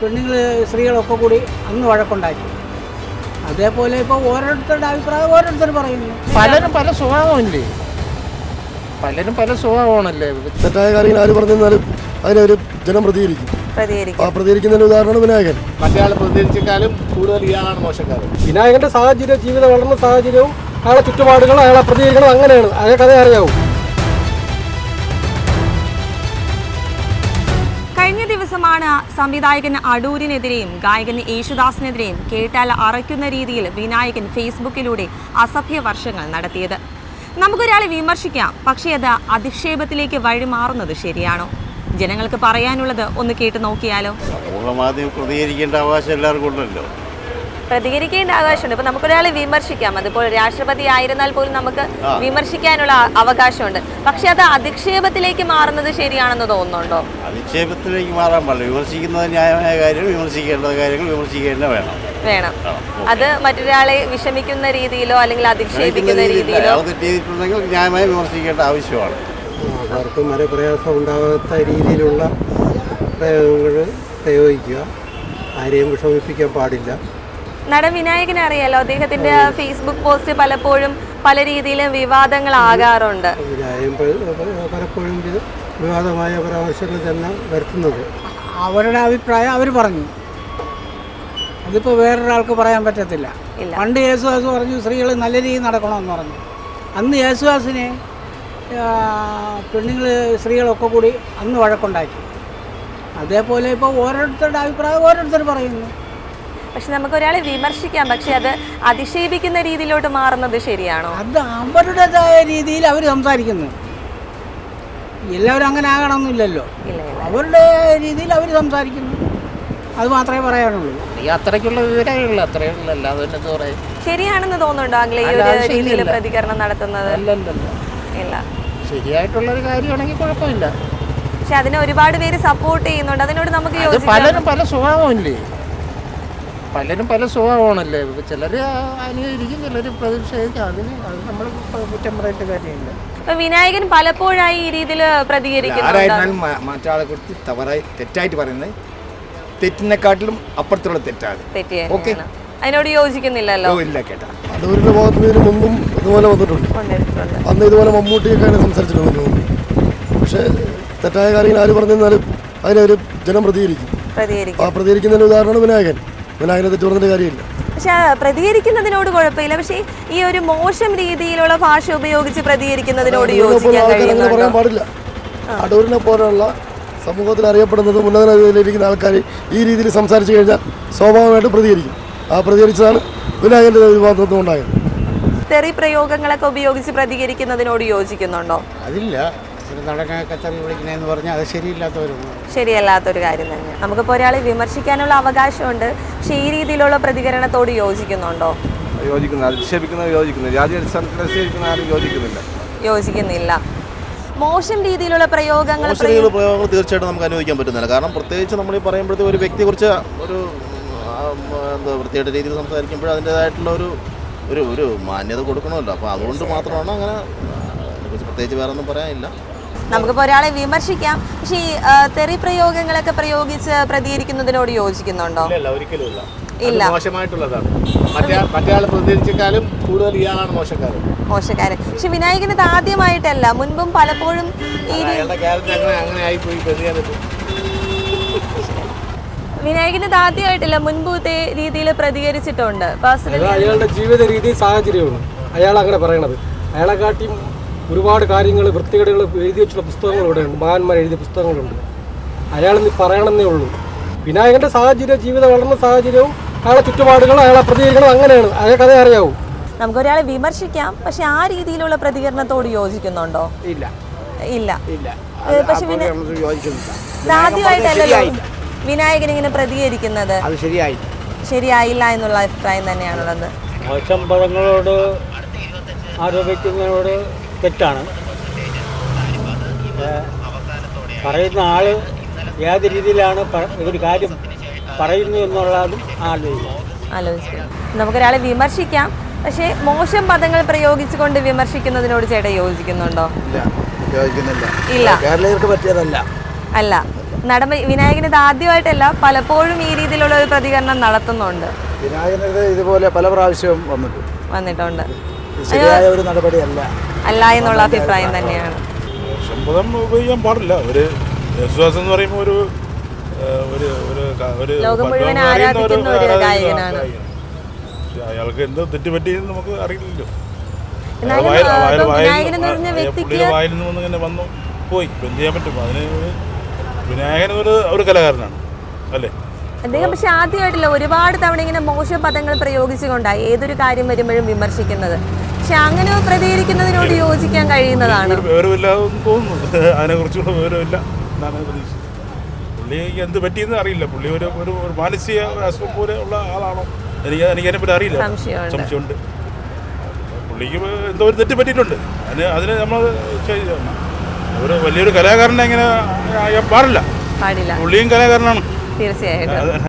പെണ്ണുങ്ങൾ സ്ത്രീകളൊക്കെ കൂടി അന്ന് വഴക്കുണ്ടാക്കി. അതേപോലെ ഇപ്പോൾ ഓരോരുത്തരുടെ അഭിപ്രായം ഓരോരുത്തർ പറയുന്നു. പലരും പല സ്വഭാവമല്ലേ, പലരും പല സ്വഭാവമാണല്ലേ. തെറ്റായ കാര്യങ്ങൾ ആര് പറഞ്ഞാലും അതിനൊരു ജനം പ്രതികരിക്കും. ആ പ്രതികരിക്കുന്നതിന് ഉദാഹരണമാണ് വിനായകൻ. മറ്റേ പ്രതികരിച്ചേക്കാളും കൂടുതൽ ഇയാളാണ് മോശക്കാരൻ. വിനായകന്റെ സാഹചര്യം, ജീവിതം വളർന്ന സാഹചര്യവും അയാളെ ചുറ്റുപാടുകളും അയാളെ പ്രതികരിക്കണം, അങ്ങനെയാണ് അയാൾ കഥ അറിയാവും. കഴിഞ്ഞ ദിവസമാണ് സംവിധായകൻ അടൂരിനെതിരെയും ഗായകൻ യേശുദാസിനെതിരെയും കേട്ടാൽ അറയ്ക്കുന്ന രീതിയിൽ വിനായകൻ ഫേസ്ബുക്കിലൂടെ അസഭ്യ വർഷങ്ങൾ നടത്തിയത്. നമുക്കൊരാളെ വിമർശിക്കാം, പക്ഷേ അത് അധിക്ഷേപത്തിലേക്ക് വഴിമാറുന്നത് ശരിയാണോ? ജനങ്ങൾക്ക് പറയാനുള്ളത് ഒന്ന് കേട്ട് നോക്കിയാലോ. പ്രതികരിക്കേണ്ട അവകാശം എല്ലാവർക്കും ഉണ്ടല്ലോ. പ്രതികരിക്കേണ്ട അവകാശമുണ്ട്. ഇപ്പൊ നമുക്കൊരാളെ വിമർശിക്കാം, അതിപ്പോൾ രാഷ്ട്രപതി ആയിരുന്നാൽ പോലും നമുക്ക് വിമർശിക്കാനുള്ള അവകാശമുണ്ട്. പക്ഷെ അത് അധിക്ഷേപത്തിലേക്ക് മാറുന്നത് ശരിയാണെന്ന് തോന്നുന്നുണ്ടോ? അധിക്ഷേപത്തിലേക്ക് മാറാൻ പാടില്ല. വിമർശിക്കുന്നത് ന്യായമായ കാര്യം, വിമർശിക്കേണ്ട കാര്യങ്ങൾ വിമർശിക്കേണ്ട വേണം. അത് മറ്റൊരാളെ വിഷമിക്കുന്ന രീതിയിലോ അല്ലെങ്കിൽ അധിക്ഷേപിക്കുന്ന രീതിയിലോ തെറ്റിയിട്ടുണ്ടെങ്കിൽ ന്യായമായി വിമർശിക്കേണ്ട ആവശ്യമാണ്. ആർക്കും പ്രയാസം ഉണ്ടാകാത്ത രീതിയിലുള്ള പ്രയോഗങ്ങൾ പ്രയോഗിക്കുക, ആരെയും വിഷമിപ്പിക്കാൻ പാടില്ല. നടൻ വിനായകനെ അറിയാലോ, അദ്ദേഹത്തിന്റെ ഫേസ്ബുക്ക് പോസ്റ്റ് പലപ്പോഴും പല രീതിയിലും വിവാദങ്ങളാകാറുണ്ട്. പലപ്പോഴും വിവാദമായ പരാമർശങ്ങൾ തന്നെ വരുത്തുന്നത്. അവരുടെ അഭിപ്രായം അവർ പറഞ്ഞു, അതിപ്പോൾ വേറൊരാൾക്ക് പറയാൻ പറ്റത്തില്ല. പണ്ട് യേശുദാസ് പറഞ്ഞു സ്ത്രീകൾ നല്ല രീതിയിൽ നടക്കണമെന്ന് പറഞ്ഞു. അന്ന് യേശുദാസിനെ പെണ്ണുങ്ങൾ സ്ത്രീകളൊക്കെ കൂടി അന്ന് വഴക്കുണ്ടാക്കി. അതേപോലെ ഇപ്പോൾ ഓരോരുത്തരുടെ അഭിപ്രായം ഓരോരുത്തർ പറയുന്നു. പക്ഷെ നമുക്കൊരാളെ വിമർശിക്കാം, പക്ഷെ അത് അധിക്ഷേപിക്കുന്ന രീതിയിലോട്ട് മാറുന്നത് ശരിയാണോ? അത് അവരുടേതായ രീതിയിൽ അവർ സംസാരിക്കുന്നു. എല്ലാവരും അങ്ങനെ ആകണമെന്നില്ലല്ലോ. അവരുടെ രീതിയിൽ അവർ സംസാരിക്കുന്നു, അത് മാത്രമേ പറയാനുള്ളൂ. അത്രയ്ക്കുള്ള വിവരമുള്ളൂ, അത്രയുള്ള അല്ലാതെ പറയാം. ശരിയാണെന്ന് തോന്നുന്നുണ്ടോ അങ്ങനെ ഈ ഒരു രീതിയിൽ പ്രതികരണം നടത്തുന്നത്? ഇല്ല, ശരിയായിട്ടുള്ളൊരു കാര്യമാണെങ്കിൽ കുഴപ്പമില്ല. പക്ഷെ അതിനെ ഒരുപാട് പേര് സപ്പോർട്ട് ചെയ്യുന്നുണ്ട്. അതിനോട് നമുക്ക് പലരും പല സ്വഭാവമല്ലേ, പലരും പല സ്വഭാവമാണല്ലേ. ചിലർ അനുകരിക്കും, ചിലർ പ്രതിഷേധിക്കും. അത് നമ്മൾ കുറ്റം പറയേണ്ട കാര്യമില്ല. വിനായകൻ പലപ്പോഴായി ഈ രീതിയിൽ പ്രതികരിക്കുന്നു. മറ്റാളെ കുറിച്ച് തെറ്റായിട്ട് പറയുന്നത് തെറ്റിനെക്കാട്ടിലും അപ്പുറത്തുള്ള തെറ്റാണ്. ഓക്കെ, അതിനോട് യോജിക്കുന്നില്ലല്ലോ. ഇല്ല കേട്ടാ. അടൂരിന്റെ ഭാഗത്ത് നിന്ന് മുമ്പും ഇതുപോലെ വന്നിട്ടുണ്ട്. അന്ന് ഇതുപോലെ മമ്മൂട്ടിയൊക്കെയാണ് സംസാരിച്ചിട്ടുണ്ടെന്ന് തോന്നുന്നു. പക്ഷേ തെറ്റായ കാര്യങ്ങൾ ആര് പറഞ്ഞാലും അതിനൊരു ജനം പ്രതികരിക്കും. ആ പ്രതികരിക്കുന്നതിന് ഉദാഹരണമാണ് വിനായകൻ. വിനായകനെ തെറ്റ് പറഞ്ഞിട്ട് കാര്യമില്ല. പക്ഷെ പ്രതികരിക്കുന്നതിനോട് കുഴപ്പമില്ല, പക്ഷേ ഈ ഒരു മോശം രീതിയിലുള്ള ഭാഷ ഉപയോഗിച്ച് പ്രതികരിക്കുന്നതിനോട് പറയാൻ പാടില്ല. അടൂരിനെ പോലുള്ള സമൂഹത്തിൽ അറിയപ്പെടുന്നത് ഉന്നത നിലയിലിരിക്കുന്ന ആൾക്കാർ ഈ രീതിയിൽ സംസാരിച്ചു കഴിഞ്ഞാൽ സ്വാഭാവികമായിട്ട് പ്രതികരിക്കും. ആ പ്രതികരിച്ചതാണ് വിനായകന്റെ വിവാദത്വം ഉണ്ടായത്. തെറി പ്രയോഗങ്ങളൊക്കെ ഉപയോഗിച്ച് പ്രതികരിക്കുന്നതിനോട് യോജിക്കുന്നുണ്ടോ? അതില്ല. നടനൊക്കെ തെറി വിളിക്കണമെന്ന് പറഞ്ഞാൽ അത് ശരിയല്ലാത്തൊരു കാര്യം തന്നെ. നമുക്കിപ്പോൾ ഒരാളെ വിമർശിക്കാനുള്ള അവകാശമുണ്ട്, പക്ഷേ ഈ രീതിയിലുള്ള പ്രതികരണത്തോട് യോജിക്കുന്നുണ്ടോ? യോജിക്കുന്നില്ല. മോശം രീതിയിലുള്ള പ്രയോഗങ്ങൾ തീർച്ചയായിട്ടും നമുക്ക് അനുഭവിക്കാൻ പറ്റുന്നില്ല. കാരണം പ്രത്യേകിച്ച് നമ്മൾ ഈ പറയുമ്പോഴത്തേക്ക് ഒരു വ്യക്തിയെ കുറിച്ച് ഒരു വൃത്തിയായിട്ട് രീതിയിൽ സംസാരിക്കുമ്പോൾ അതിൻ്റെതായിട്ടുള്ള ഒരു മാന്യത കൊടുക്കണമല്ലോ. അപ്പോൾ അതുകൊണ്ട് മാത്രമാണ് അങ്ങനെ, അതിനെക്കുറിച്ച് പ്രത്യേകിച്ച് വേറെ ഒന്നും പറയാനില്ല. നമുക്കിപ്പോൾ ഒരാളെ വിമർശിക്കാം, പക്ഷേ ഈ തെറി പ്രയോഗങ്ങളൊക്കെ പ്രയോഗിച്ച് പ്രതികരിക്കുന്നതിനോട് യോജിക്കുന്നുണ്ടോ? ഒരിക്കലും ഇല്ല, മോശമായിട്ടുള്ളതാണ്. മറ്റേ പ്രതികരിച്ചേക്കാളും കൂടുതൽ ഇയാളാണ് മോശക്കാരൻ. പക്ഷെ വിനായകന് ഇത് ആദ്യമായിട്ടല്ല, മുൻപും പലപ്പോഴും അങ്ങനെ ആയിപ്പോയി. വിനായകന് ഇത് ആദ്യമായിട്ടല്ല, മുൻപത്തെ രീതിയിൽ പ്രതികരിച്ചിട്ടുണ്ട്. അയാളുടെ ജീവിത രീതി സാഹചര്യമാണ് അയാൾ അങ്ങനെ പറയണത്. അയാളെ കാട്ടിയും ഒരുപാട് കാര്യങ്ങൾ വൃത്തികേടുകൾ എഴുതി വെച്ചുള്ള പുസ്തകങ്ങൾ ഇവിടെയുണ്ട്, മഹാന്മാർ എഴുതിയ പുസ്തകങ്ങളുണ്ട്. അയാളെന്ന് പറയണമെന്നേ ഉള്ളൂ. വിനായകന്റെ സാഹചര്യം, ജീവിതം വളർന്ന സാഹചര്യവും അയാളെ ചുറ്റുപാടുകളും അയാളെ പ്രതികരിക്കണം, അങ്ങനെയാണ് അയാൾ കഥ അറിയാവും. നമുക്കൊരാളെ വിമർശിക്കാം, പക്ഷെ ആ രീതിയിലുള്ള പ്രതികരണത്തോട് യോജിക്കുന്നുണ്ടോ? ഇല്ല. പക്ഷെ ആദ്യമായിട്ടല്ലല്ലോ വിനായകൻ ഇങ്ങനെ പ്രതികരിക്കുന്നത്. അത് ശരിയായില്ല എന്നുള്ള അഭിപ്രായം തന്നെയാണുള്ളത്. മോശം പദങ്ങളോട് ആരോപിക്കുന്നതിനോട് തെറ്റാണ്. പറയുന്ന ആള് ഏത് രീതിയിലാണ് ഒരു കാര്യം പറയുന്നു എന്നുള്ളതും ആലോചിക്കണം. നമുക്കൊരാളെ വിമർശിക്കാം, പക്ഷേ മോശം പദങ്ങൾ പ്രയോഗിച്ചുകൊണ്ട് വിമർശിക്കുന്നതിനോട് ചേട്ടൻ യോജിക്കുന്നുണ്ടോ? യോജിക്കുന്നില്ല. ഇല്ല, കേരളീയർക്ക് പറ്റിയതല്ല. അല്ല. വിനായകൻ ഇത് ആദ്യമായിട്ടല്ല, പലപ്പോഴും ഈ രീതിയിലുള്ള ഒരു പ്രതികരണം നടത്തുന്നുണ്ട്. വിനായകനെതിരെ ഇതുപോലെ പല പ്രാവശ്യവും വന്നിട്ടുണ്ട്. ശരിയായ ഒരു നടപടിയല്ല അല്ല എന്നുള്ള അഭിപ്രായം തന്നെയാണ്. ശമ്പളം ഉപയോഗിക്കാൻ പാടില്ല. ഒരു യേശുദാസ് എന്ന് പറയുമ്പോൾ ഒരു ലോകം മുഴുവൻ ആരാധിക്കുന്ന ഒരു ഗായകനാണ്. അയാൾക്ക് എന്ത് തെറ്റുപറ്റിയെന്ന് നമുക്ക് അറിയില്ലല്ലോ. വിനായകൻ എന്ന് പറഞ്ഞ വ്യക്തിക്ക് വായിൽ നിന്ന് ഇങ്ങനെ വന്നു പോയി, എന്ത് ചെയ്യാൻ പറ്റും? അതിന് വിനായകൻ ഒരു കലാകാരനാണ് അല്ലേ. അദ്ദേഹം പക്ഷെ ആദ്യമായിട്ടില്ല, ഒരുപാട് തവണ ഇങ്ങനെ മോശ പദങ്ങൾ പ്രയോഗിച്ചുകൊണ്ടാണ് ഏതൊരു കാര്യം വരുമ്പോഴും വിമർശിക്കുന്നത്. പക്ഷെ അങ്ങനെ പ്രതികരിക്കുന്നതിനോട് യോജിക്കാൻ കഴിയുന്നതാണ്. വിവരമില്ലാതെന്ന് തോന്നുന്നു, അതിനെക്കുറിച്ചുള്ള വിവരമില്ല എന്നാണ് പ്രതീക്ഷിച്ചത്. പുള്ളിക്ക് എന്ത് പറ്റിയെന്ന് അറിയില്ല. പുള്ളി ഒരു മാനസിക അസുഖം പോലെ ഉള്ള ആളാണോ എനിക്കതിനെപ്പറ്റി അറിയില്ല, സംശയമുണ്ട്. പുള്ളിക്ക് എന്തോ ഒരു തെറ്റ് പറ്റിയിട്ടുണ്ട്. അതിന് നമ്മൾ ഒരു വലിയൊരു കലാകാരനെ ഇങ്ങനെ പാടില്ല. പുള്ളിയും കലാകാരനാണ് തീർച്ചയായിട്ടും.